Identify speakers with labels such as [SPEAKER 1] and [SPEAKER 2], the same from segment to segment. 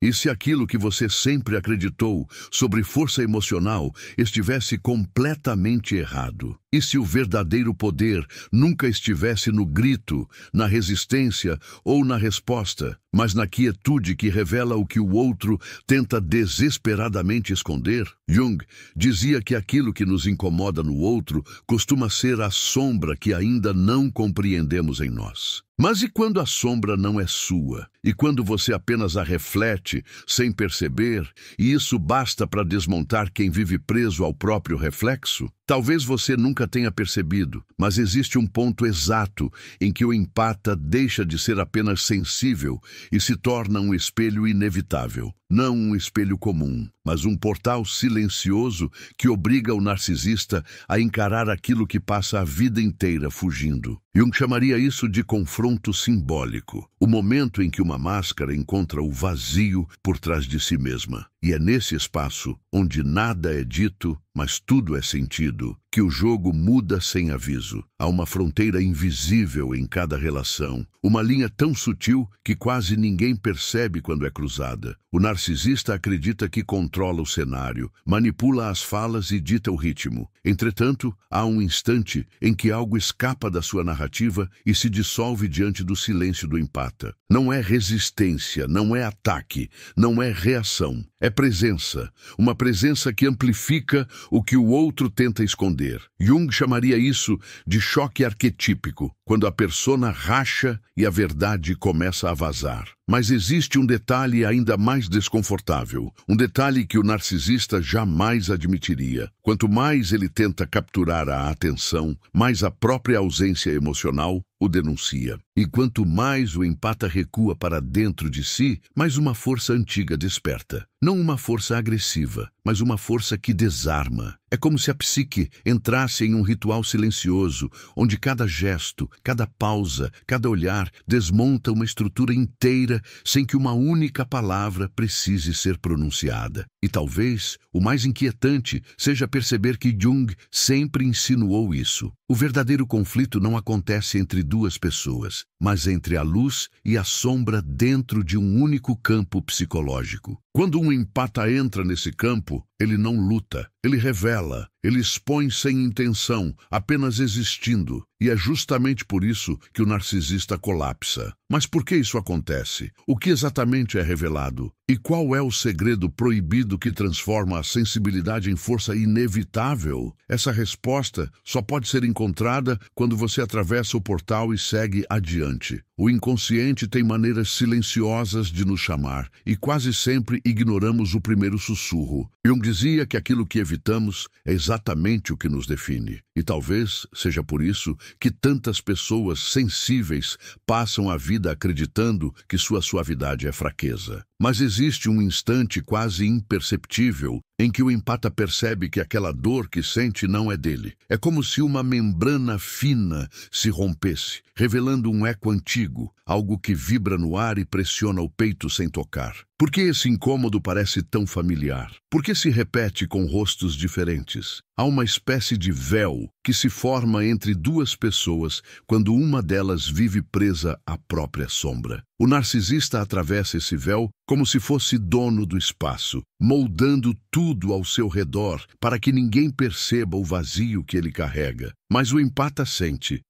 [SPEAKER 1] E se aquilo que você sempre acreditou sobre força emocional estivesse completamente errado? E se o verdadeiro poder nunca estivesse no grito, na resistência ou na resposta, mas na quietude que revela o que o outro tenta desesperadamente esconder? Jung dizia que aquilo que nos incomoda no outro costuma ser a sombra que ainda não compreendemos em nós. Mas e quando a sombra não é sua? E quando você apenas a reflete sem perceber, e isso basta para desmontar quem vive preso ao próprio reflexo? Talvez você nunca tenha percebido, mas existe um ponto exato em que o empata deixa de ser apenas sensível e se torna um espelho inevitável. Não um espelho comum, mas um portal silencioso que obriga o narcisista a encarar aquilo que passa a vida inteira fugindo. Jung chamaria isso de confronto simbólico, o momento em que uma máscara encontra o vazio por trás de si mesma. E é nesse espaço, onde nada é dito, mas tudo é sentido, que o jogo muda sem aviso. Há uma fronteira invisível em cada relação, uma linha tão sutil que quase ninguém percebe quando é cruzada. O narcisista acredita que controla o cenário, manipula as falas e dita o ritmo. Entretanto, há um instante em que algo escapa da sua narrativa e se dissolve diante do silêncio do empata. Não é resistência, não é ataque, não é reação. É presença, uma presença que amplifica o que o outro tenta esconder. Jung chamaria isso de choque arquetípico, quando a persona racha e a verdade começa a vazar. Mas existe um detalhe ainda mais desconfortável, um detalhe que o narcisista jamais admitiria. Quanto mais ele tenta capturar a atenção, mais a própria ausência emocional o denuncia. E quanto mais o empata recua para dentro de si, mais uma força antiga desperta. Não uma força agressiva, mas uma força que desarma. É como se a psique entrasse em um ritual silencioso, onde cada gesto, cada pausa, cada olhar desmonta uma estrutura inteira sem que uma única palavra precise ser pronunciada. E talvez o mais inquietante seja perceber que Jung sempre insinuou isso. O verdadeiro conflito não acontece entre duas pessoas, mas entre a luz e a sombra dentro de um único campo psicológico. Quando um empata entra nesse campo, ele não luta, ele revela, ele expõe sem intenção, apenas existindo. E é justamente por isso que o narcisista colapsa. Mas por que isso acontece? O que exatamente é revelado? E qual é o segredo proibido que transforma a sensibilidade em força inevitável? Essa resposta só pode ser encontrada quando você atravessa o portal e segue adiante. O inconsciente tem maneiras silenciosas de nos chamar, e quase sempre ignoramos o primeiro sussurro. Jung dizia que aquilo que evitamos é exatamente o que nos define. E talvez seja por isso que tantas pessoas sensíveis passam a vida acreditando que sua suavidade é fraqueza. Mas existe um instante quase imperceptível em que o empata percebe que aquela dor que sente não é dele. É como se uma membrana fina se rompesse, revelando um eco antigo, algo que vibra no ar e pressiona o peito sem tocar. Por que esse incômodo parece tão familiar? Por que se repete com rostos diferentes? Há uma espécie de véu que se forma entre duas pessoas quando uma delas vive presa à própria sombra. O narcisista atravessa esse véu como se fosse dono do espaço, moldando tudo ao seu redor para que ninguém perceba o vazio que ele carrega. Mas o empata sente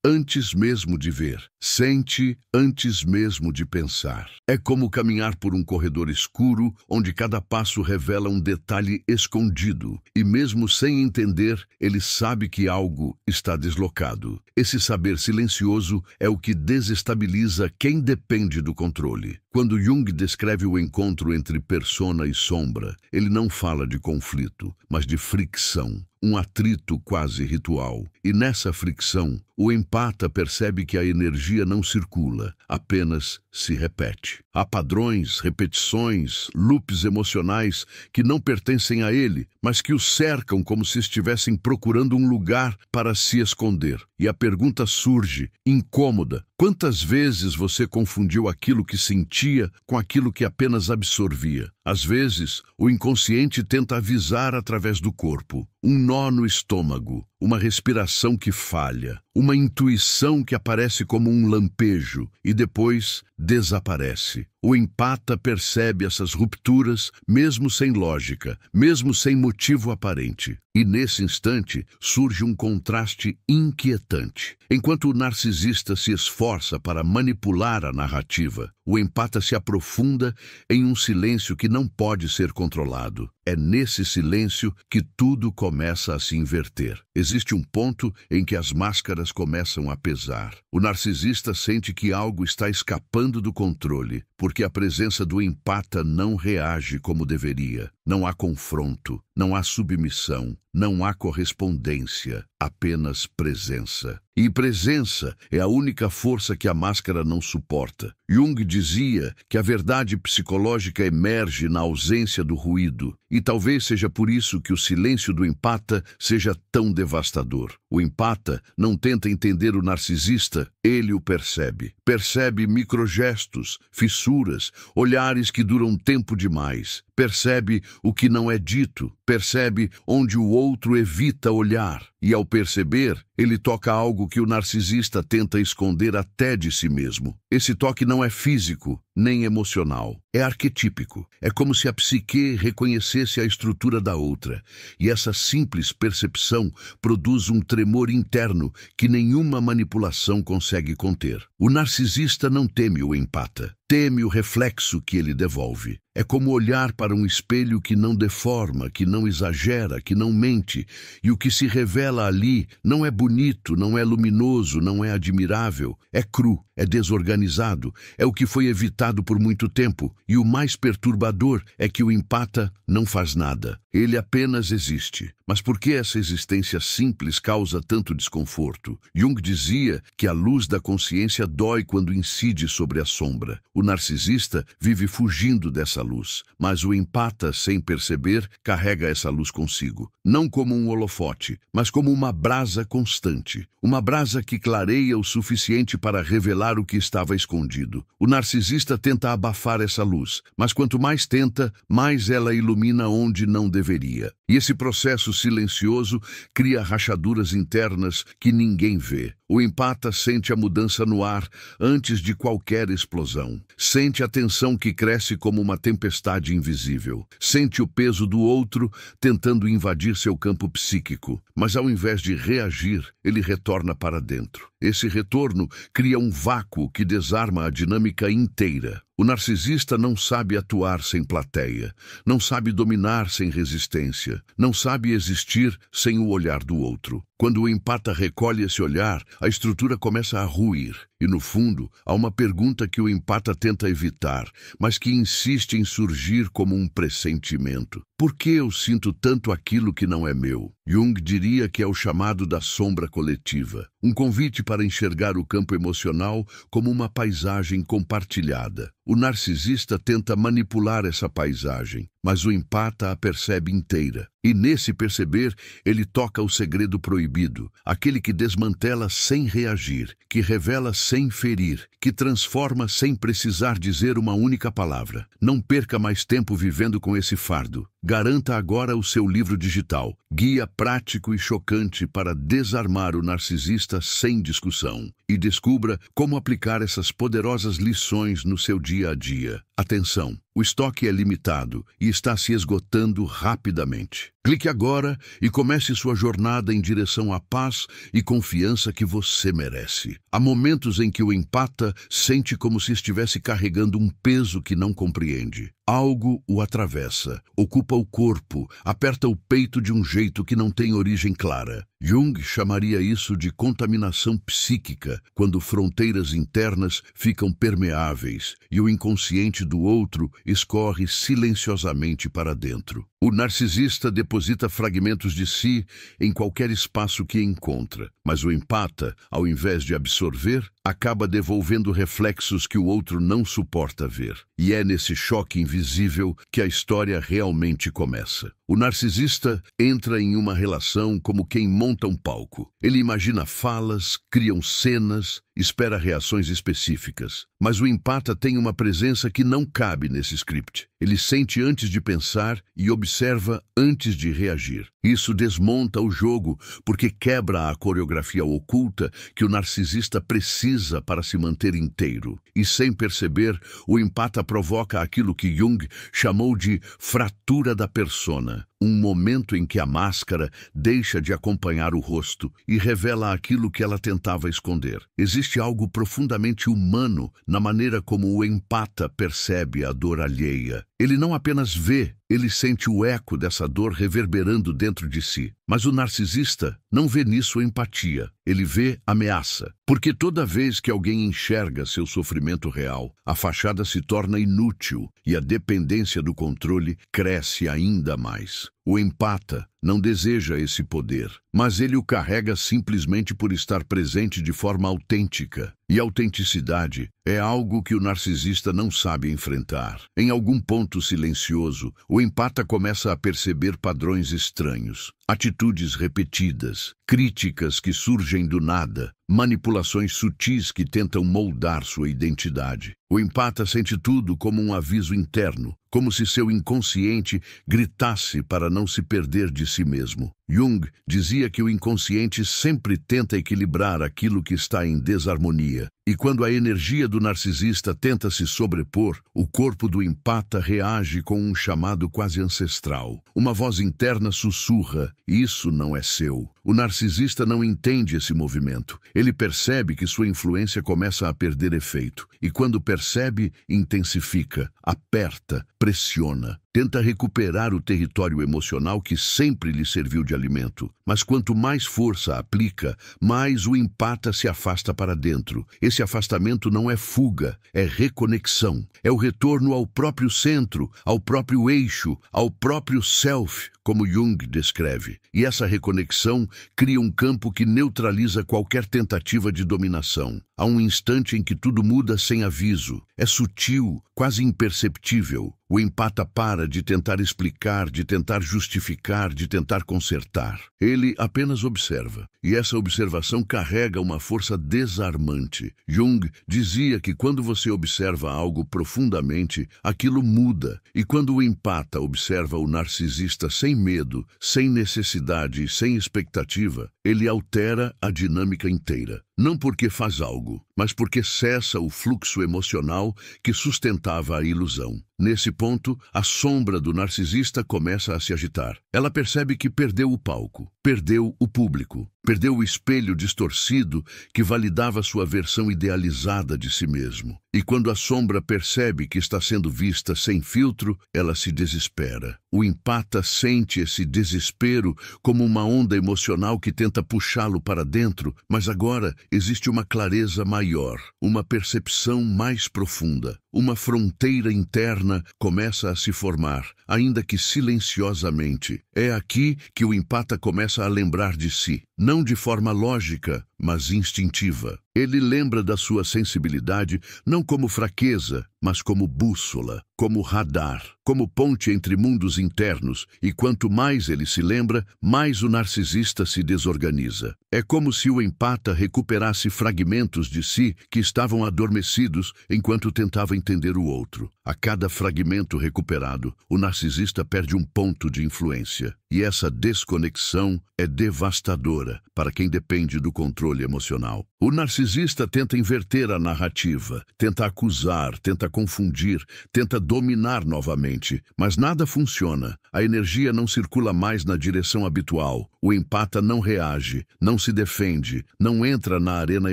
[SPEAKER 1] antes mesmo de ver, sente antes mesmo de pensar. É como caminhar por um corredor escuro, onde cada passo revela um detalhe escondido, e mesmo sem entender, ele sabe que algo está deslocado. Esse saber silencioso é o que desestabiliza quem depende do controle. Quando Jung descreve o encontro entre persona e sombra, ele não fala de conflito, mas de fricção. Um atrito quase ritual. E nessa fricção, o empata percebe que a energia não circula, apenas se repete. Há padrões, repetições, loops emocionais que não pertencem a ele, mas que o cercam como se estivessem procurando um lugar para se esconder. E a pergunta surge, incômoda: quantas vezes você confundiu aquilo que sentia com aquilo que apenas absorvia? Às vezes, o inconsciente tenta avisar através do corpo. Um nó no estômago, uma respiração que falha, uma intuição que aparece como um lampejo e depois desaparece. O empata percebe essas rupturas, mesmo sem lógica, mesmo sem motivo aparente. E nesse instante surge um contraste inquietante. Enquanto o narcisista se esforça para manipular a narrativa, o empata se aprofunda em um silêncio que não pode ser controlado. É nesse silêncio que tudo começa a se inverter. Existe um ponto em que as máscaras começam a pesar. O narcisista sente que algo está escapando do controle, porque a presença do empata não reage como deveria. Não há confronto, não há submissão, não há correspondência, apenas presença. E presença é a única força que a máscara não suporta. Jung dizia que a verdade psicológica emerge na ausência do ruído, e talvez seja por isso que o silêncio do empata seja tão devastador. O empata não tenta entender o narcisista, ele o percebe. Percebe microgestos, fissuras, olhares que duram tempo demais. Percebe o que não é dito, percebe onde o outro evita olhar. E ao perceber, ele toca algo que o narcisista tenta esconder até de si mesmo. Esse toque não é físico, nem emocional. É arquetípico. É como se a psique reconhecesse a estrutura da outra. E essa simples percepção produz um tremor interno que nenhuma manipulação consegue conter. O narcisista não teme o empata. Teme o reflexo que ele devolve. É como olhar para um espelho que não deforma, que não exagera, que não mente. E o que se revela ali não é bonito, não é luminoso, não é admirável. É cru, é desorganizado, é o que foi evitado por muito tempo. E o mais perturbador é que o empata não faz nada. Ele apenas existe. Mas por que essa existência simples causa tanto desconforto? Jung dizia que a luz da consciência dói quando incide sobre a sombra. O narcisista vive fugindo dessa luz, mas o empata, sem perceber, carrega essa luz consigo. Não como um holofote, mas como uma brasa constante. Uma brasa que clareia o suficiente para revelar o que estava escondido. O narcisista tenta abafar essa luz, mas quanto mais tenta, mais ela ilumina onde não deveria. E esse processo silencioso cria rachaduras internas que ninguém vê. O empata sente a mudança no ar antes de qualquer explosão. Sente a tensão que cresce como uma tempestade invisível. Sente o peso do outro tentando invadir seu campo psíquico. Mas ao invés de reagir, ele retorna para dentro. Esse retorno cria um vácuo que desarma a dinâmica inteira. O narcisista não sabe atuar sem plateia, não sabe dominar sem resistência, não sabe existir sem o olhar do outro. Quando o empata recolhe esse olhar, a estrutura começa a ruir. E, no fundo, há uma pergunta que o empata tenta evitar, mas que insiste em surgir como um pressentimento. Por que eu sinto tanto aquilo que não é meu? Jung diria que é o chamado da sombra coletiva, um convite para enxergar o campo emocional como uma paisagem compartilhada. O narcisista tenta manipular essa paisagem, mas o empata a percebe inteira. E nesse perceber, ele toca o segredo proibido, aquele que desmantela sem reagir, que revela sem ferir, que transforma sem precisar dizer uma única palavra. Não perca mais tempo vivendo com esse fardo. Garanta agora o seu livro digital, guia prático e chocante para desarmar o narcisista sem discussão. E descubra como aplicar essas poderosas lições no seu dia a dia. Atenção! O estoque é limitado e está se esgotando rapidamente. Clique agora e comece sua jornada em direção à paz e confiança que você merece. Há momentos em que o empata sente como se estivesse carregando um peso que não compreende. Algo o atravessa, ocupa o corpo, aperta o peito de um jeito que não tem origem clara. Jung chamaria isso de contaminação psíquica, quando fronteiras internas ficam permeáveis e o inconsciente do outro escorre silenciosamente para dentro. O narcisista deposita fragmentos de si em qualquer espaço que encontra, mas o empata, ao invés de absorver, acaba devolvendo reflexos que o outro não suporta ver. E é nesse choque invisível que a história realmente começa. O narcisista entra em uma relação como quem monta um palco. Ele imagina falas, cria cenas espera reações específicas. Mas o empata tem uma presença que não cabe nesse script. Ele sente antes de pensar e observa antes de reagir. Isso desmonta o jogo, porque quebra a coreografia oculta que o narcisista precisa para se manter inteiro. E sem perceber, o empata provoca aquilo que Jung chamou de fratura da persona. Um momento em que a máscara deixa de acompanhar o rosto e revela aquilo que ela tentava esconder. Existe algo profundamente humano na maneira como o empata percebe a dor alheia. Ele não apenas vê, ele sente o eco dessa dor reverberando dentro de si. Mas o narcisista não vê nisso empatia, ele vê ameaça. Porque toda vez que alguém enxerga seu sofrimento real, a fachada se torna inútil e a dependência do controle cresce ainda mais. O empata não deseja esse poder, mas ele o carrega simplesmente por estar presente de forma autêntica. E autenticidade é algo que o narcisista não sabe enfrentar. Em algum ponto silencioso, o empata começa a perceber padrões estranhos, atitudes repetidas, críticas que surgem do nada, manipulações sutis que tentam moldar sua identidade. O empata sente tudo como um aviso interno, como se seu inconsciente gritasse para não se perder de si mesmo. Jung dizia que o inconsciente sempre tenta equilibrar aquilo que está em desarmonia. E quando a energia do narcisista tenta se sobrepor, o corpo do empata reage com um chamado quase ancestral. Uma voz interna sussurra: "Isso não é seu." O narcisista não entende esse movimento. Ele percebe que sua influência começa a perder efeito. E quando percebe, intensifica, aperta, pressiona. Tenta recuperar o território emocional que sempre lhe serviu de alimento. Mas quanto mais força aplica, mais o empata se afasta para dentro. Esse afastamento não é fuga, é reconexão. É o retorno ao próprio centro, ao próprio eixo, ao próprio self, como Jung descreve. E essa reconexão cria um campo que neutraliza qualquer tentativa de dominação. Há um instante em que tudo muda sem aviso. É sutil, quase imperceptível. O empata para de tentar explicar, de tentar justificar, de tentar consertar. Ele apenas observa. E essa observação carrega uma força desarmante. Jung dizia que quando você observa algo profundamente, aquilo muda. E quando o empata observa o narcisista sem medo, sem necessidade e sem expectativa, ele altera a dinâmica inteira. Não porque faz algo, mas porque cessa o fluxo emocional que sustentava a ilusão. Nesse ponto, a sombra do narcisista começa a se agitar. Ela percebe que perdeu o palco, perdeu o público, perdeu o espelho distorcido que validava sua versão idealizada de si mesmo. E quando a sombra percebe que está sendo vista sem filtro, ela se desespera. O empata sente esse desespero como uma onda emocional que tenta puxá-lo para dentro, mas agora existe uma clareza maior, uma percepção mais profunda. Uma fronteira interna começa a se formar, ainda que silenciosamente. É aqui que o empata começa a lembrar de si, não de forma lógica, mas instintiva. Ele lembra da sua sensibilidade não como fraqueza, mas como bússola, como radar, como ponte entre mundos internos, e quanto mais ele se lembra, mais o narcisista se desorganiza. É como se o empata recuperasse fragmentos de si que estavam adormecidos enquanto tentava entender o outro. A cada fragmento recuperado, o narcisista perde um ponto de influência. E essa desconexão é devastadora para quem depende do controle emocional. O narcisista tenta inverter a narrativa, tenta acusar, tenta confundir, tenta dominar novamente, mas nada funciona. A energia não circula mais na direção habitual. O empata não reage, não se defende, não entra na arena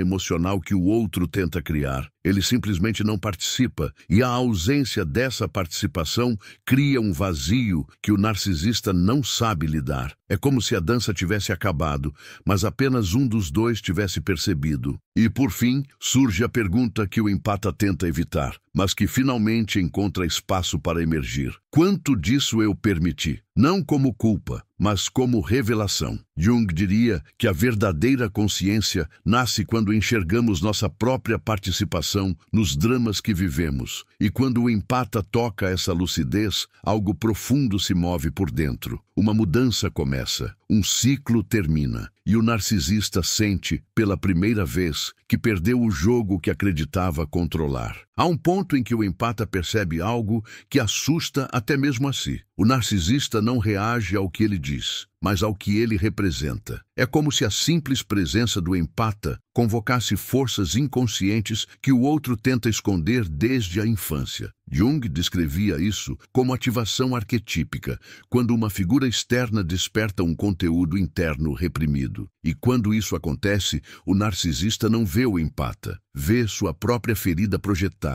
[SPEAKER 1] emocional que o outro tenta criar. Ele simplesmente não participa, e a ausência dessa participação cria um vazio que o narcisista não sabe lidar. É como se a dança tivesse acabado, mas apenas um dos dois tivesse percebido. E, por fim, surge a pergunta que o empata tenta evitar, mas que finalmente encontra espaço para emergir. Quanto disso eu permiti? Não como culpa, mas como revelação. Jung diria que a verdadeira consciência nasce quando enxergamos nossa própria participação nos dramas que vivemos. E quando o empata toca essa lucidez, algo profundo se move por dentro. Uma mudança começa, um ciclo termina. e o narcisista sente, pela primeira vez, que perdeu o jogo que acreditava controlar. Há um ponto em que o empata percebe algo que assusta até mesmo a si. O narcisista não reage ao que ele diz, mas ao que ele representa. É como se a simples presença do empata convocasse forças inconscientes que o outro tenta esconder desde a infância. Jung descrevia isso como ativação arquetípica, quando uma figura externa desperta um conteúdo interno reprimido. E quando isso acontece, o narcisista não vê o empata, vê sua própria ferida projetada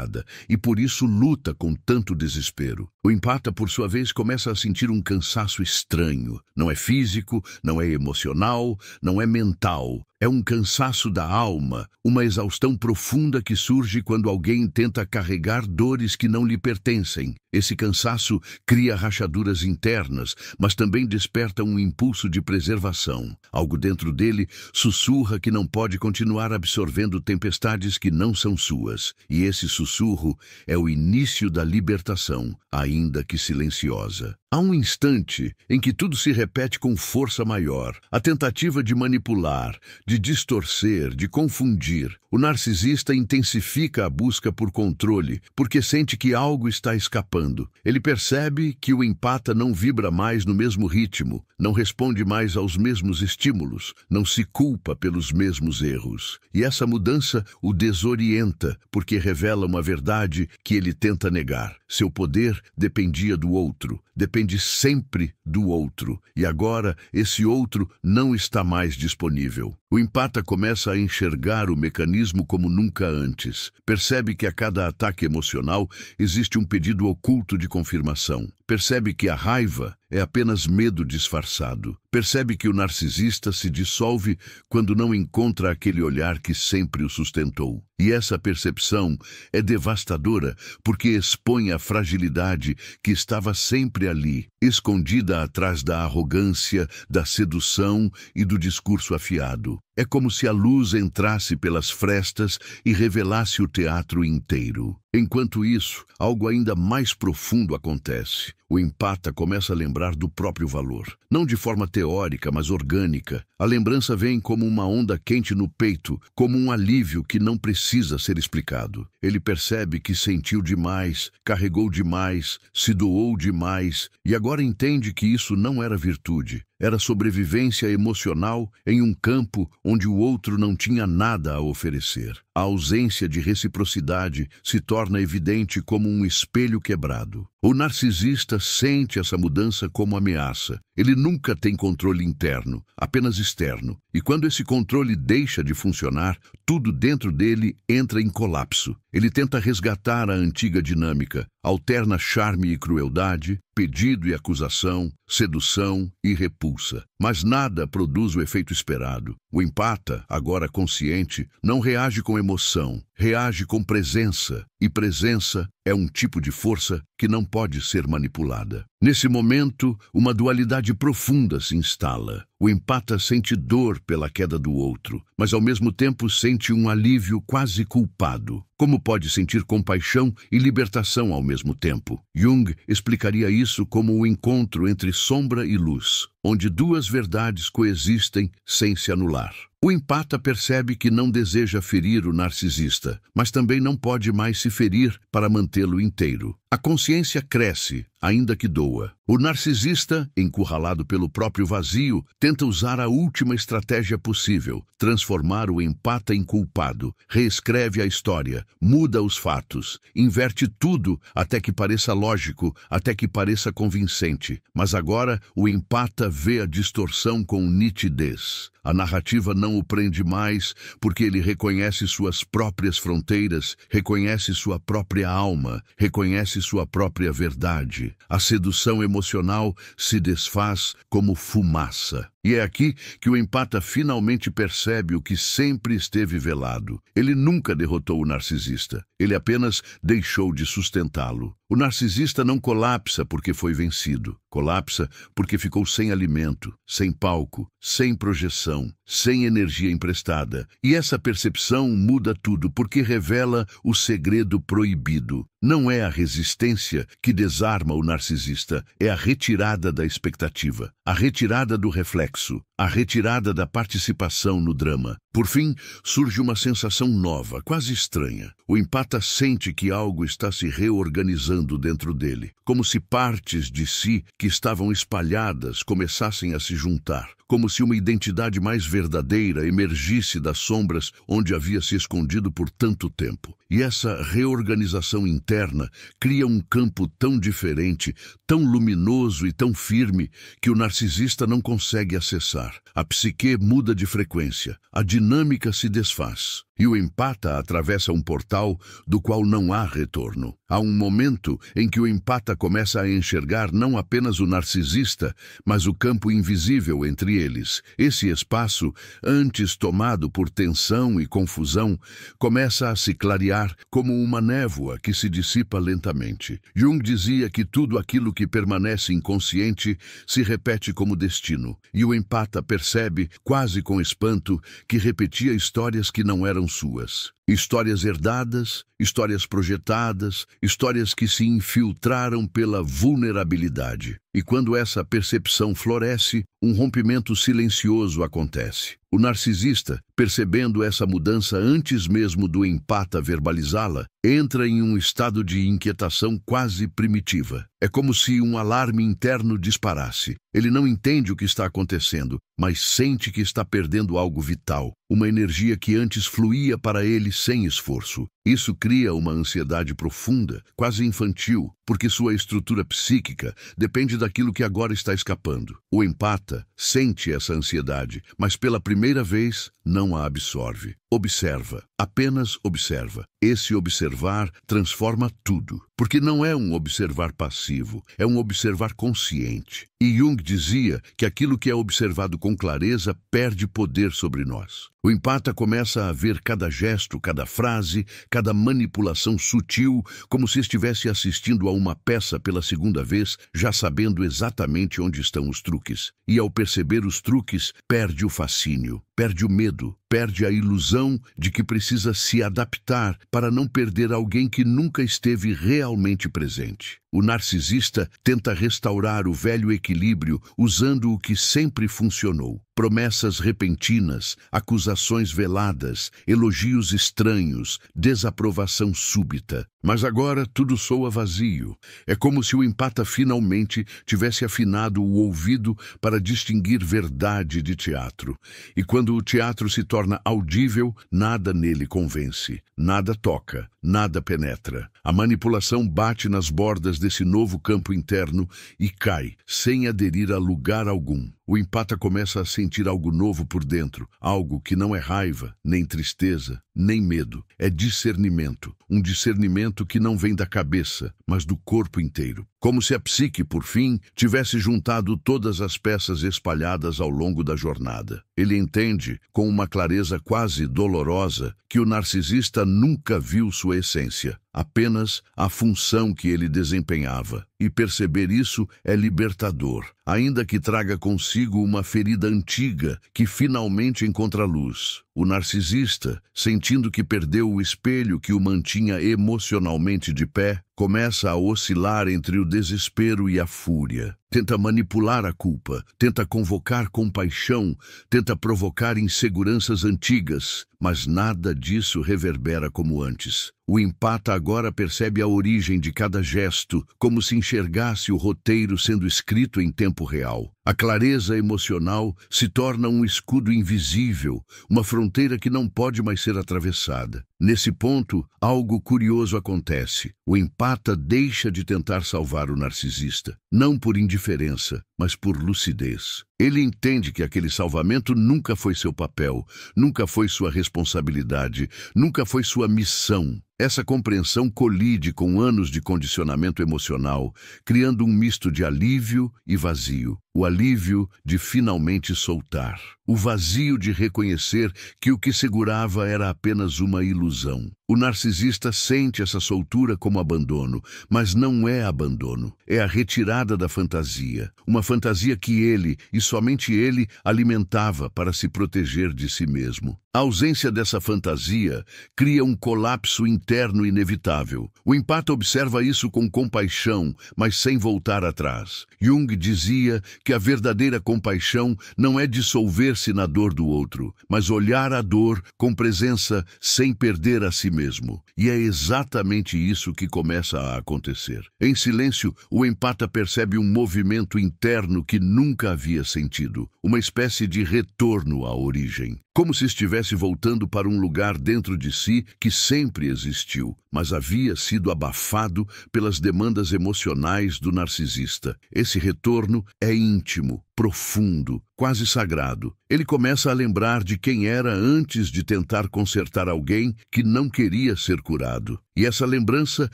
[SPEAKER 1] e por isso luta com tanto desespero. O empata, por sua vez, começa a sentir um cansaço estranho. Não é físico, não é emocional, não é mental. É um cansaço da alma, uma exaustão profunda que surge quando alguém tenta carregar dores que não lhe pertencem. Esse cansaço cria rachaduras internas, mas também desperta um impulso de preservação. Algo dentro dele sussurra que não pode continuar absorvendo tempestades que não são suas. E esse sussurro é o início da libertação, ainda que silenciosa. Há um instante em que tudo se repete com força maior. A tentativa de manipular, de distorcer, de confundir. O narcisista intensifica a busca por controle, porque sente que algo está escapando. Ele percebe que o empata não vibra mais no mesmo ritmo, não responde mais aos mesmos estímulos, não se culpa pelos mesmos erros. E essa mudança o desorienta, porque revela uma verdade que ele tenta negar. Seu poder dependia do outro, depende sempre do outro, e agora esse outro não está mais disponível. O empata começa a enxergar o mecanismo como nunca antes. Percebe que a cada ataque emocional existe um pedido oculto de confirmação. Percebe que a raiva é apenas medo disfarçado. Percebe que o narcisista se dissolve quando não encontra aquele olhar que sempre o sustentou. E essa percepção é devastadora porque expõe a fragilidade que estava sempre ali, escondida atrás da arrogância, da sedução e do discurso afiado. É como se a luz entrasse pelas frestas e revelasse o teatro inteiro. Enquanto isso, algo ainda mais profundo acontece. O empata começa a lembrar do próprio valor. Não de forma teórica, mas orgânica. A lembrança vem como uma onda quente no peito, como um alívio que não precisa ser explicado. Ele percebe que sentiu demais, carregou demais, se doou demais, e agora entende que isso não era virtude. Era sobrevivência emocional em um campo onde o outro não tinha nada a oferecer. A ausência de reciprocidade se torna evidente como um espelho quebrado. O narcisista sente essa mudança como ameaça. Ele nunca tem controle interno, apenas externo. E quando esse controle deixa de funcionar, tudo dentro dele entra em colapso. Ele tenta resgatar a antiga dinâmica, alterna charme e crueldade, pedido e acusação, sedução e repulsa. Mas nada produz o efeito esperado. O empata, agora consciente, não reage com emoção, reage com presença. E presença é um tipo de força que não pode ser manipulada. Nesse momento, uma dualidade profunda se instala. O empata sente dor pela queda do outro, mas ao mesmo tempo sente um alívio quase culpado. Como pode sentir compaixão e libertação ao mesmo tempo? Jung explicaria isso como o encontro entre sombra e luz, onde duas verdades coexistem sem se anular. O empata percebe que não deseja ferir o narcisista, mas também não pode mais se ferir para mantê-lo inteiro. A consciência cresce, ainda que doa. O narcisista, encurralado pelo próprio vazio, tenta usar a última estratégia possível, transformar o empata em culpado, reescreve a história, muda os fatos, inverte tudo até que pareça lógico, até que pareça convincente. Mas agora o empata vê a distorção com nitidez. A narrativa não o prende mais porque ele reconhece suas próprias fronteiras, reconhece sua própria alma, reconhece sua própria verdade. A sedução emocional se desfaz como fumaça. E é aqui que o empata finalmente percebe o que sempre esteve velado. Ele nunca derrotou o narcisista. Ele apenas deixou de sustentá-lo. O narcisista não colapsa porque foi vencido. Colapsa porque ficou sem alimento, sem palco, sem projeção. sem energia emprestada. E essa percepção muda tudo porque revela o segredo proibido. Não é a resistência que desarma o narcisista, é a retirada da expectativa, a retirada do reflexo, a retirada da participação no drama. Por fim, surge uma sensação nova, quase estranha. O empata sente que algo está se reorganizando dentro dele, como se partes de si que estavam espalhadas começassem a se juntar, como se uma identidade mais verdadeira emergisse das sombras onde havia se escondido por tanto tempo. E essa reorganização interna cria um campo tão diferente, tão luminoso e tão firme que o narcisista não consegue acessar. A psique muda de frequência, a dinâmica se desfaz. E o empata atravessa um portal do qual não há retorno. Há um momento em que o empata começa a enxergar não apenas o narcisista, mas o campo invisível entre eles. Esse espaço, antes tomado por tensão e confusão, começa a se clarear como uma névoa que se dissipa lentamente. Jung dizia que tudo aquilo que permanece inconsciente se repete como destino, e o empata percebe, quase com espanto, que repetia histórias que não eram suas. Histórias herdadas, histórias projetadas, histórias que se infiltraram pela vulnerabilidade. E quando essa percepção floresce, um rompimento silencioso acontece. O narcisista, percebendo essa mudança antes mesmo do empata verbalizá-la, entra em um estado de inquietação quase primitiva. É como se um alarme interno disparasse. Ele não entende o que está acontecendo, mas sente que está perdendo algo vital, uma energia que antes fluía para ele sem esforço. Isso cria uma ansiedade profunda, quase infantil, porque sua estrutura psíquica depende daquilo que agora está escapando. O empata sente essa ansiedade, mas pela primeira vez não a absorve. Observa, apenas observa. Esse observar transforma tudo, porque não é um observar passivo, é um observar consciente. E Jung dizia que aquilo que é observado com clareza perde poder sobre nós. O empata começa a ver cada gesto, cada frase, cada manipulação sutil, como se estivesse assistindo a uma peça pela segunda vez, já sabendo exatamente onde estão os truques. E ao perceber os truques, perde o fascínio, perde o medo, perde a ilusão de que precisa se adaptar para não perder alguém que nunca esteve realmente presente. O narcisista tenta restaurar o velho equilíbrio usando o que sempre funcionou. Promessas repentinas, acusações veladas, elogios estranhos, desaprovação súbita. Mas agora tudo soa vazio. É como se o empata finalmente tivesse afinado o ouvido para distinguir verdade de teatro. E quando o teatro se torna audível, nada nele convence, nada toca, nada penetra. A manipulação bate nas bordas desse novo campo interno e cai, sem aderir a lugar algum. O empata começa a sentir algo novo por dentro, algo que não é raiva, nem tristeza, nem medo. É discernimento, um discernimento que não vem da cabeça, mas do corpo inteiro. Como se a psique, por fim, tivesse juntado todas as peças espalhadas ao longo da jornada. Ele entende, com uma clareza quase dolorosa, que o narcisista nunca viu sua essência, apenas a função que ele desempenhava. E perceber isso é libertador, ainda que traga consigo uma ferida antiga que finalmente encontra luz. O narcisista, sentindo que perdeu o espelho que o mantinha emocionalmente de pé, começa a oscilar entre o desespero e a fúria. Tenta manipular a culpa, tenta convocar compaixão, tenta provocar inseguranças antigas, mas nada disso reverbera como antes. O empata agora percebe a origem de cada gesto, como se enxergasse o roteiro sendo escrito em tempo real. A clareza emocional se torna um escudo invisível, uma fronteira que não pode mais ser atravessada. Nesse ponto, algo curioso acontece. O empata deixa de tentar salvar o narcisista, não por indiferença, mas por lucidez. Ele entende que aquele salvamento nunca foi seu papel, nunca foi sua responsabilidade, nunca foi sua missão. Essa compreensão colide com anos de condicionamento emocional, criando um misto de alívio e vazio. O alívio de finalmente soltar. o vazio de reconhecer que o que segurava era apenas uma ilusão. O narcisista sente essa soltura como abandono, mas não é abandono, é a retirada da fantasia. Uma fantasia que ele, e somente ele, alimentava para se proteger de si mesmo. A ausência dessa fantasia cria um colapso interno inevitável. O empata observa isso com compaixão, mas sem voltar atrás. Jung dizia que a verdadeira compaixão não é dissolver-se na dor do outro, mas olhar a dor com presença sem perder a si mesmo. E é exatamente isso que começa a acontecer. Em silêncio, o empata percebe um movimento interno que nunca havia sentido, uma espécie de retorno à origem. Como se estivesse voltando para um lugar dentro de si que sempre existiu, mas havia sido abafado pelas demandas emocionais do narcisista. Esse retorno é íntimo, profundo, quase sagrado. Ele começa a lembrar de quem era antes de tentar consertar alguém que não queria ser curado. E essa lembrança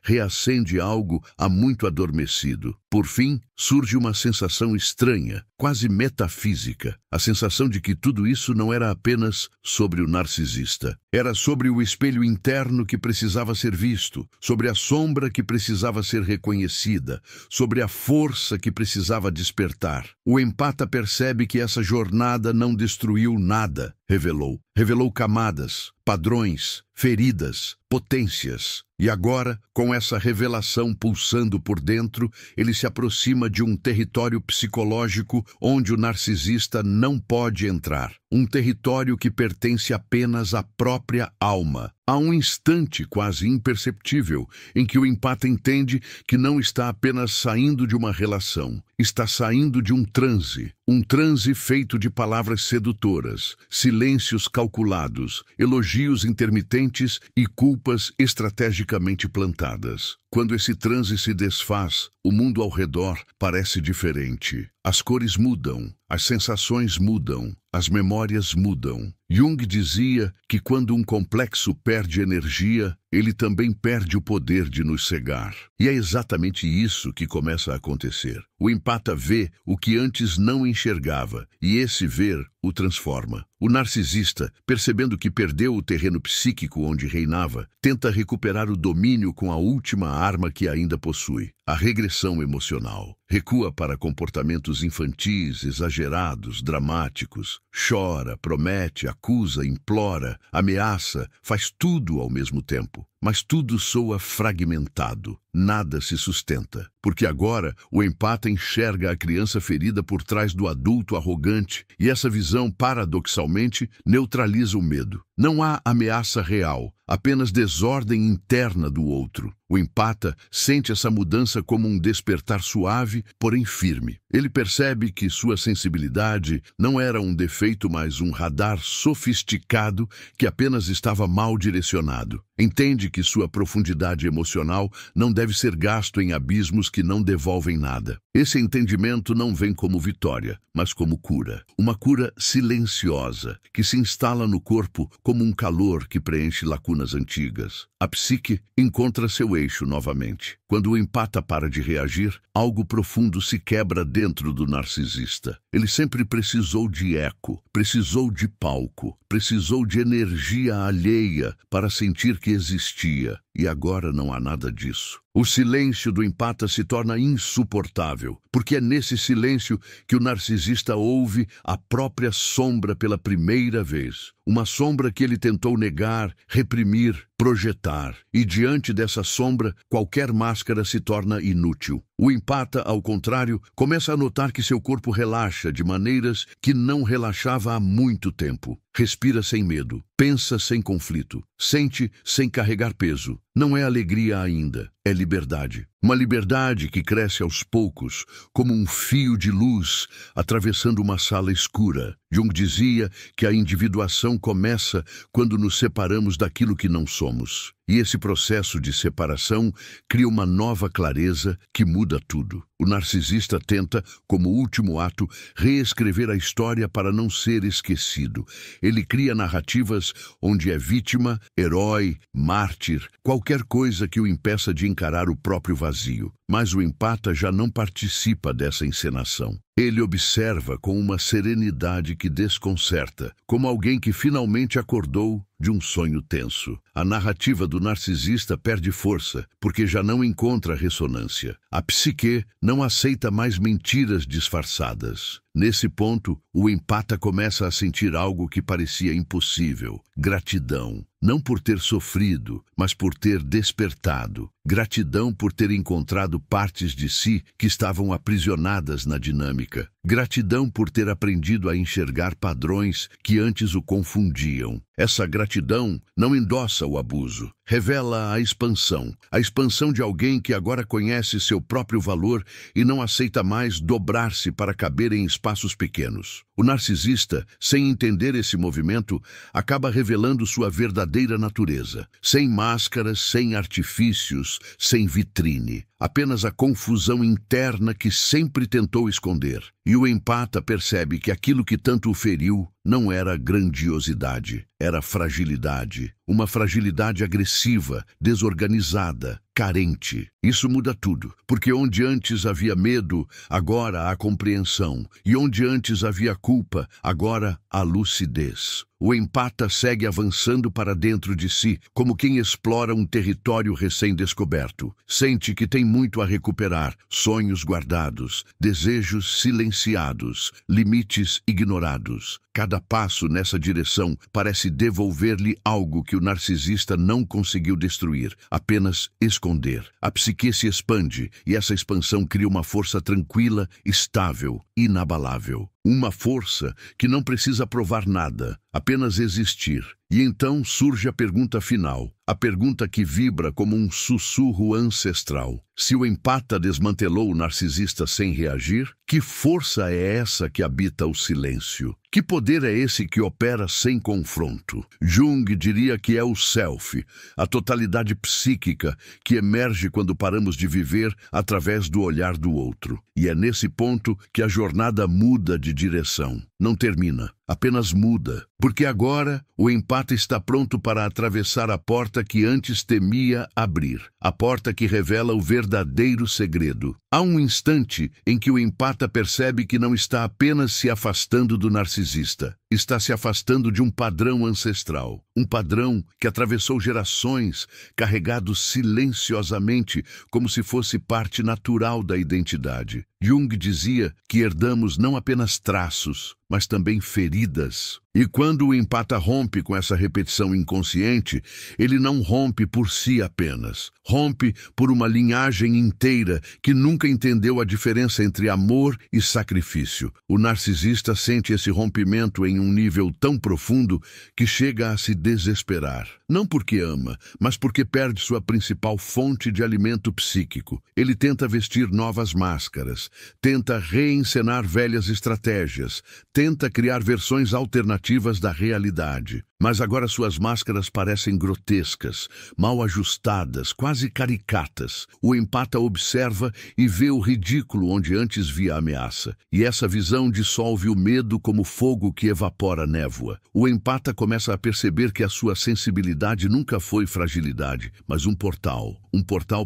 [SPEAKER 1] reacende algo há muito adormecido. Por fim, surge uma sensação estranha, quase metafísica. A sensação de que tudo isso não era apenas sobre o narcisista. Era sobre o espelho interno que precisava ser visto, sobre a sombra que precisava ser reconhecida, sobre a força que precisava despertar. O empata percebe que essa jornada não destruiu nada, revelou. Revelou camadas, padrões, feridas, potências. E agora, com essa revelação pulsando por dentro, ele se aproxima de um território psicológico onde o narcisista não pode entrar. Um território que pertence apenas à própria alma. Há um instante quase imperceptível em que o empata entende que não está apenas saindo de uma relação, está saindo de um transe feito de palavras sedutoras, silêncios calculados, elogios intermitentes e culpas estrategicamente plantadas. Quando esse transe se desfaz, o mundo ao redor parece diferente. As cores mudam, as sensações mudam, as memórias mudam. Jung dizia que quando um complexo perde energia, ele também perde o poder de nos cegar. E é exatamente isso que começa a acontecer. O empata vê o que antes não enxergava, e esse ver o transforma. O narcisista, percebendo que perdeu o terreno psíquico onde reinava, tenta recuperar o domínio com a última arma que ainda possui, a regressão emocional. Recua para comportamentos infantis, exagerados, dramáticos. Chora, promete, acusa, implora, ameaça, faz tudo ao mesmo tempo. Mas tudo soa fragmentado, nada se sustenta, porque agora o empata enxerga a criança ferida por trás do adulto arrogante, e essa visão, paradoxalmente, neutraliza o medo. Não há ameaça real, apenas desordem interna do outro. O empata sente essa mudança como um despertar suave, porém firme. Ele percebe que sua sensibilidade não era um defeito, mas um radar sofisticado que apenas estava mal direcionado. Entende que sua profundidade emocional não deve ser gasto em abismos que não devolvem nada. Esse entendimento não vem como vitória, mas como cura. Uma cura silenciosa, que se instala no corpo como um calor que preenche lacunas antigas. A psique encontra seu eixo novamente. Quando o empata para de reagir, algo profundo se quebra dentro do narcisista. Ele sempre precisou de eco, precisou de palco, precisou de energia alheia para sentir que existia. E agora não há nada disso. O silêncio do empata se torna insuportável, porque é nesse silêncio que o narcisista ouve a própria sombra pela primeira vez. Uma sombra que ele tentou negar, reprimir, projetar. E diante dessa sombra, qualquer máscara se torna inútil. O empata, ao contrário, começa a notar que seu corpo relaxa de maneiras que não relaxava há muito tempo. Respira sem medo, pensa sem conflito, sente sem carregar peso. Não é alegria ainda, é liberdade. Uma liberdade que cresce aos poucos, como um fio de luz atravessando uma sala escura. Jung dizia que a individuação começa quando nos separamos daquilo que não somos. E esse processo de separação cria uma nova clareza que muda tudo. O narcisista tenta, como último ato, reescrever a história para não ser esquecido. Ele cria narrativas onde é vítima, herói, mártir, qualquer coisa que o impeça de encarar o próprio vazio. Mas o empata já não participa dessa encenação. Ele observa com uma serenidade que desconcerta, como alguém que finalmente acordou de um sonho tenso. A narrativa do narcisista perde força, porque já não encontra ressonância. A psique não aceita mais mentiras disfarçadas. Nesse ponto, o empata começa a sentir algo que parecia impossível: gratidão. Não por ter sofrido, mas por ter despertado. Gratidão por ter encontrado partes de si que estavam aprisionadas na dinâmica. Gratidão por ter aprendido a enxergar padrões que antes o confundiam. Essa gratidão não endossa o abuso, revela a expansão de alguém que agora conhece seu próprio valor e não aceita mais dobrar-se para caber em espaços pequenos. O narcisista, sem entender esse movimento, acaba revelando sua verdadeira natureza, sem máscaras, sem artifícios, sem vitrine. Apenas a confusão interna que sempre tentou esconder. E o empata percebe que aquilo que tanto o feriu não era grandiosidade, era fragilidade. Uma fragilidade agressiva, desorganizada, carente. Isso muda tudo, porque onde antes havia medo, agora há compreensão. E onde antes havia culpa, agora há lucidez. O empata segue avançando para dentro de si, como quem explora um território recém-descoberto. Sente que tem muito a recuperar, sonhos guardados, desejos silenciados, limites ignorados. Cada passo nessa direção parece devolver-lhe algo que o narcisista não conseguiu destruir, apenas esconder. A psique se expande e essa expansão cria uma força tranquila, estável, inabalável. Uma força que não precisa provar nada, apenas existir. E então surge a pergunta final, a pergunta que vibra como um sussurro ancestral. Se o empata desmantelou o narcisista sem reagir, que força é essa que habita o silêncio? Que poder é esse que opera sem confronto? Jung diria que é o self, a totalidade psíquica que emerge quando paramos de viver através do olhar do outro. E é nesse ponto que a jornada muda de direção. Não termina, apenas muda. Porque agora o empata está pronto para atravessar a porta que antes temia abrir. A porta que revela o verdadeiro segredo. Há um instante em que o empata percebe que não está apenas se afastando do narcisista. Está se afastando de um padrão ancestral. Um padrão que atravessou gerações, carregado silenciosamente, como se fosse parte natural da identidade. Jung dizia que herdamos não apenas traços, mas também feridas. E quando o empata rompe com essa repetição inconsciente, ele não rompe por si apenas. Rompe por uma linhagem inteira que nunca entendeu a diferença entre amor e sacrifício. O narcisista sente esse rompimento em um nível tão profundo que chega a se desesperar. Não porque ama, mas porque perde sua principal fonte de alimento psíquico. Ele tenta vestir novas máscaras, tenta reencenar velhas estratégias, tenta criar versões alternativas da realidade. Mas agora suas máscaras parecem grotescas, mal ajustadas, quase caricatas. O empata observa e vê o ridículo onde antes via a ameaça. E essa visão dissolve o medo como fogo que evapora a névoa. O empata começa a perceber que a sua sensibilidade nunca foi fragilidade, mas um portal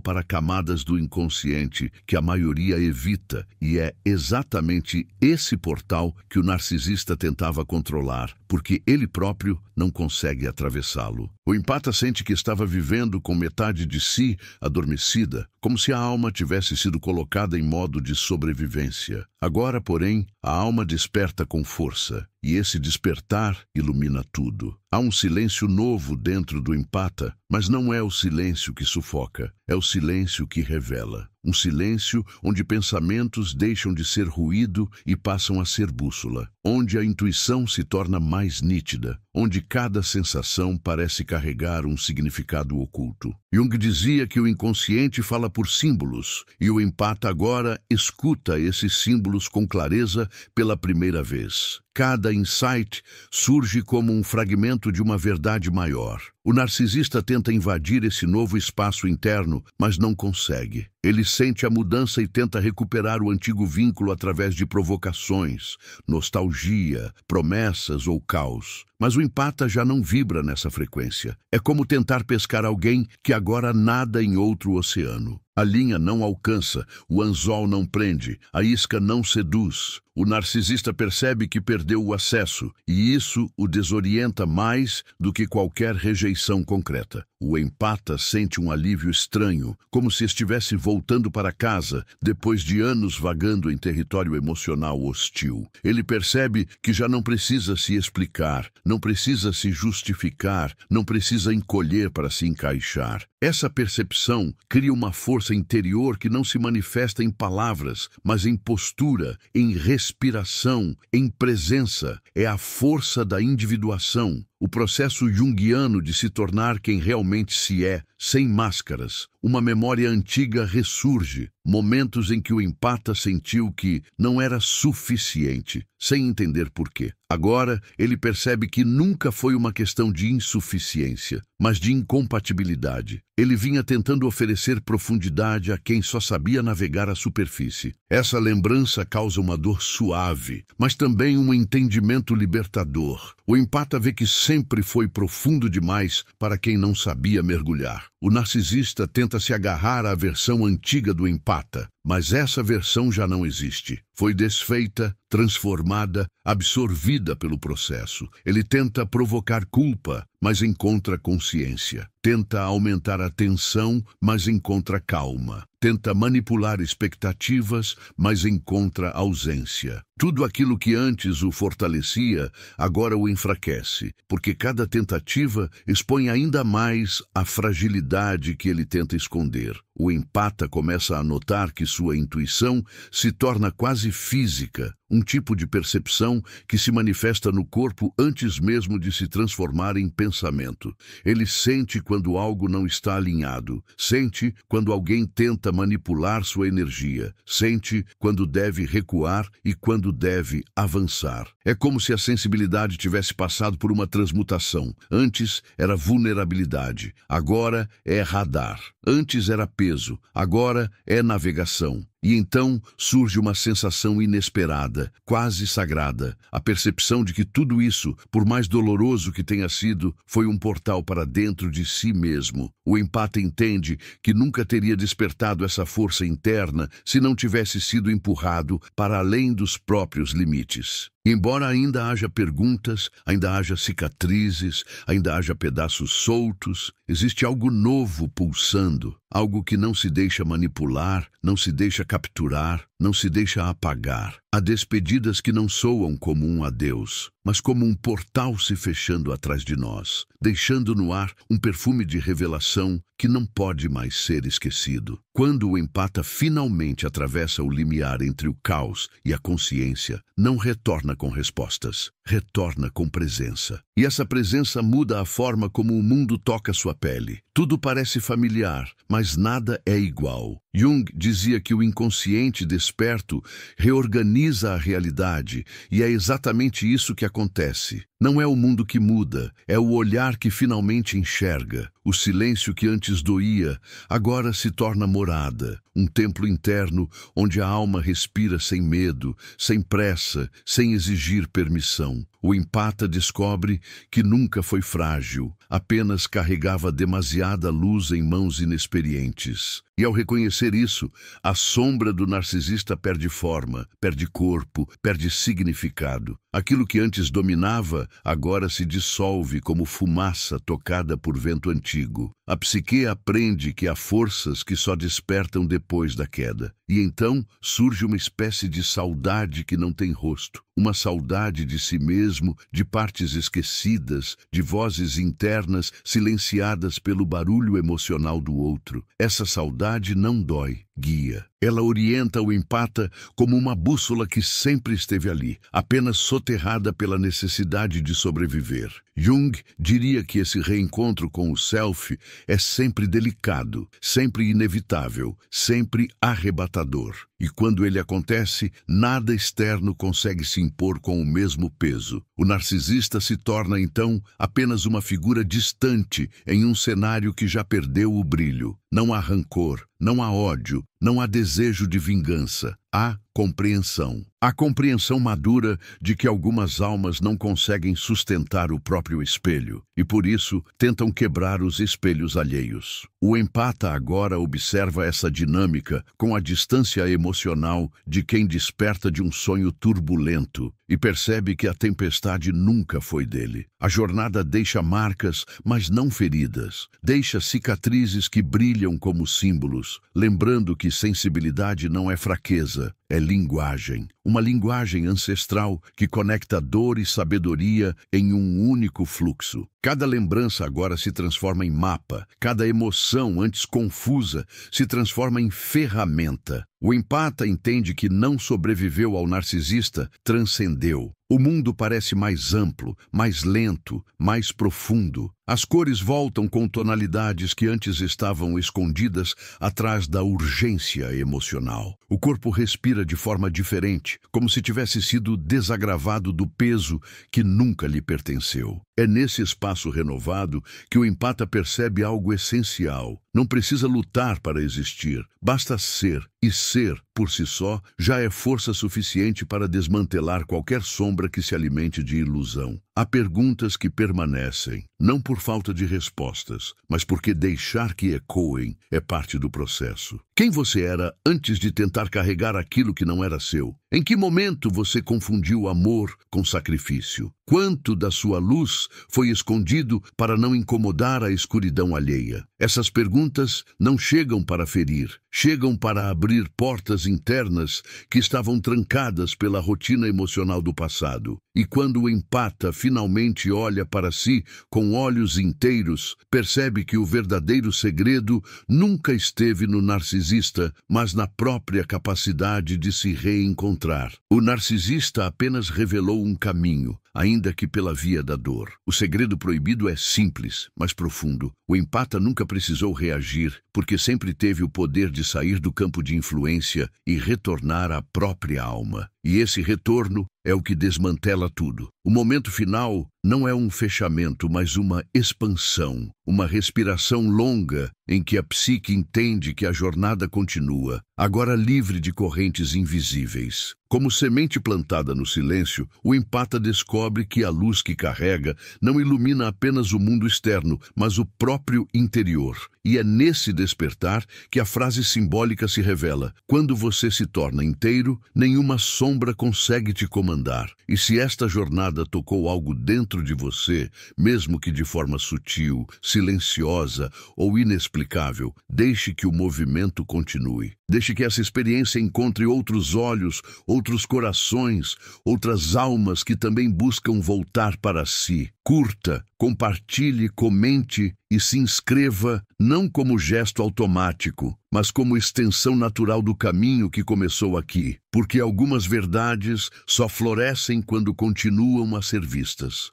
[SPEAKER 1] para camadas do inconsciente que a maioria evita. E é exatamente esse portal que o narcisista tentava controlar, porque ele próprio não consegue atravessá-lo. O empata sente que estava vivendo com metade de si adormecida, como se a alma tivesse sido colocada em modo de sobrevivência. Agora, porém, a alma desperta com força, e esse despertar ilumina tudo. Há um silêncio novo dentro do empata, mas não é o silêncio que sufoca, é o silêncio que revela. Um silêncio onde pensamentos deixam de ser ruído e passam a ser bússola, onde a intuição se torna mais nítida, onde cada sensação parece carregar um significado oculto. Jung dizia que o inconsciente fala por símbolos, e o empata agora escuta esses símbolos com clareza pela primeira vez. Cada insight surge como um fragmento de uma verdade maior. O narcisista tenta invadir esse novo espaço interno, mas não consegue. Ele sente a mudança e tenta recuperar o antigo vínculo através de provocações, nostalgia, promessas ou caos. Mas o empata já não vibra nessa frequência. É como tentar pescar alguém que agora nada em outro oceano. A linha não alcança, o anzol não prende, a isca não seduz. O narcisista percebe que perdeu o acesso, e isso o desorienta mais do que qualquer rejeição concreta. O empata sente um alívio estranho, como se estivesse voltando para casa depois de anos vagando em território emocional hostil. Ele percebe que já não precisa se explicar, não precisa se justificar, não precisa encolher para se encaixar. Essa percepção cria uma força interior que não se manifesta em palavras, mas em postura, em respiração, em presença. É a força da individuação, o processo junguiano de se tornar quem realmente se é, sem máscaras. Uma memória antiga ressurge, momentos em que o empata sentiu que não era suficiente, sem entender por quê. Agora, ele percebe que nunca foi uma questão de insuficiência, mas de incompatibilidade. Ele vinha tentando oferecer profundidade a quem só sabia navegar a superfície. Essa lembrança causa uma dor suave, mas também um entendimento libertador. O empata vê que sempre foi profundo demais para quem não sabia mergulhar. O narcisista tenta se agarrar à versão antiga do empata, mas essa versão já não existe. Foi desfeita, transformada, absorvida pelo processo. Ele tenta provocar culpa, mas encontra consciência. Tenta aumentar a tensão, mas encontra calma. Tenta manipular expectativas, mas encontra ausência. Tudo aquilo que antes o fortalecia, agora o enfraquece, porque cada tentativa expõe ainda mais a fragilidade que ele tenta esconder. O empata começa a notar que sua intuição se torna quase física, um tipo de percepção que se manifesta no corpo antes mesmo de se transformar em pensamento. Ele sente quando algo não está alinhado, sente quando alguém tenta manipular sua energia, sente quando deve recuar e quando deve avançar. É como se a sensibilidade tivesse passado por uma transmutação. Antes era vulnerabilidade, agora é radar. Antes era peso, agora é navegação. E então surge uma sensação inesperada, quase sagrada, a percepção de que tudo isso, por mais doloroso que tenha sido, foi um portal para dentro de si mesmo. O empata entende que nunca teria despertado essa força interna se não tivesse sido empurrado para além dos próprios limites. Embora ainda haja perguntas, ainda haja cicatrizes, ainda haja pedaços soltos, existe algo novo pulsando, algo que não se deixa manipular, não se deixa capturar, não se deixa apagar. Há despedidas que não soam como um adeus, mas como um portal se fechando atrás de nós, deixando no ar um perfume de revelação que não pode mais ser esquecido. Quando o empata finalmente atravessa o limiar entre o caos e a consciência, não retorna com respostas, retorna com presença. E essa presença muda a forma como o mundo toca sua pele. Tudo parece familiar, mas nada é igual. Jung dizia que o inconsciente desperto reorganiza a realidade, e é exatamente isso que acontece. Não é o mundo que muda, é o olhar que finalmente enxerga. O silêncio que antes doía, agora se torna morada, um templo interno onde a alma respira sem medo, sem pressa, sem exigir permissão. O empata descobre que nunca foi frágil, apenas carregava demasiada luz em mãos inexperientes. E ao reconhecer isso, a sombra do narcisista perde forma, perde corpo, perde significado. Aquilo que antes dominava, agora se dissolve como fumaça tocada por vento antigo. A psique aprende que há forças que só despertam depois da queda. E então surge uma espécie de saudade que não tem rosto. Uma saudade de si mesmo, de partes esquecidas, de vozes internas silenciadas pelo barulho emocional do outro. Essa saudade não dói, guia. Ela orienta o empata como uma bússola que sempre esteve ali, apenas soterrada pela necessidade de sobreviver. Jung diria que esse reencontro com o self é sempre delicado, sempre inevitável, sempre arrebatador. E quando ele acontece, nada externo consegue se impor com o mesmo peso. O narcisista se torna, então, apenas uma figura distante em um cenário que já perdeu o brilho. Não há rancor, não há ódio, não há desejo de vingança. Há compreensão. A compreensão madura de que algumas almas não conseguem sustentar o próprio espelho e, por isso, tentam quebrar os espelhos alheios. O empata agora observa essa dinâmica com a distância emocional de quem desperta de um sonho turbulento e percebe que a tempestade nunca foi dele. A jornada deixa marcas, mas não feridas. Deixa cicatrizes que brilham como símbolos, lembrando que sensibilidade não é fraqueza, é linguagem. Uma linguagem ancestral que conecta dor e sabedoria em um único fluxo. Cada lembrança agora se transforma em mapa, cada emoção antes confusa se transforma em ferramenta. O empata entende que não sobreviveu ao narcisista, transcendeu. O mundo parece mais amplo, mais lento, mais profundo. As cores voltam com tonalidades que antes estavam escondidas atrás da urgência emocional. O corpo respira de forma diferente, como se tivesse sido desagravado do peso que nunca lhe pertenceu. É nesse espaço renovado que o empata percebe algo essencial. Não precisa lutar para existir, basta ser. E ser, por si só, já é força suficiente para desmantelar qualquer sombra que se alimente de ilusão. Há perguntas que permanecem, não por falta de respostas, mas porque deixar que ecoem é parte do processo. Quem você era antes de tentar carregar aquilo que não era seu? Em que momento você confundiu amor com sacrifício? Quanto da sua luz foi escondido para não incomodar a escuridão alheia? Essas perguntas não chegam para ferir, chegam para abrir portas internas que estavam trancadas pela rotina emocional do passado. E quando o empata finalmente olha para si com olhos inteiros, percebe que o verdadeiro segredo nunca esteve no narcisista, mas na própria capacidade de se reencontrar. O narcisista apenas revelou um caminho, ainda que pela via da dor. O segredo proibido é simples, mas profundo. O empata nunca precisou reagir, porque sempre teve o poder de sair do campo de influência e retornar à própria alma. E esse retorno é o que desmantela tudo. O momento final não é um fechamento, mas uma expansão, uma respiração longa em que a psique entende que a jornada continua, agora livre de correntes invisíveis. Como semente plantada no silêncio, o empata descobre que a luz que carrega não ilumina apenas o mundo externo, mas o próprio interior. E é nesse despertar que a frase simbólica se revela: quando você se torna inteiro, nenhuma sombra consegue te comandar. E se esta jornada tocou algo dentro de você, mesmo que de forma sutil, silenciosa ou inexplicável, deixe que o movimento continue. Deixe que essa experiência encontre outros olhos, outros corações, outras almas que também buscam voltar para si. Curta, compartilhe, comente e se inscreva não como gesto automático, mas como extensão natural do caminho que começou aqui, porque algumas verdades só florescem quando continuam a ser vistas.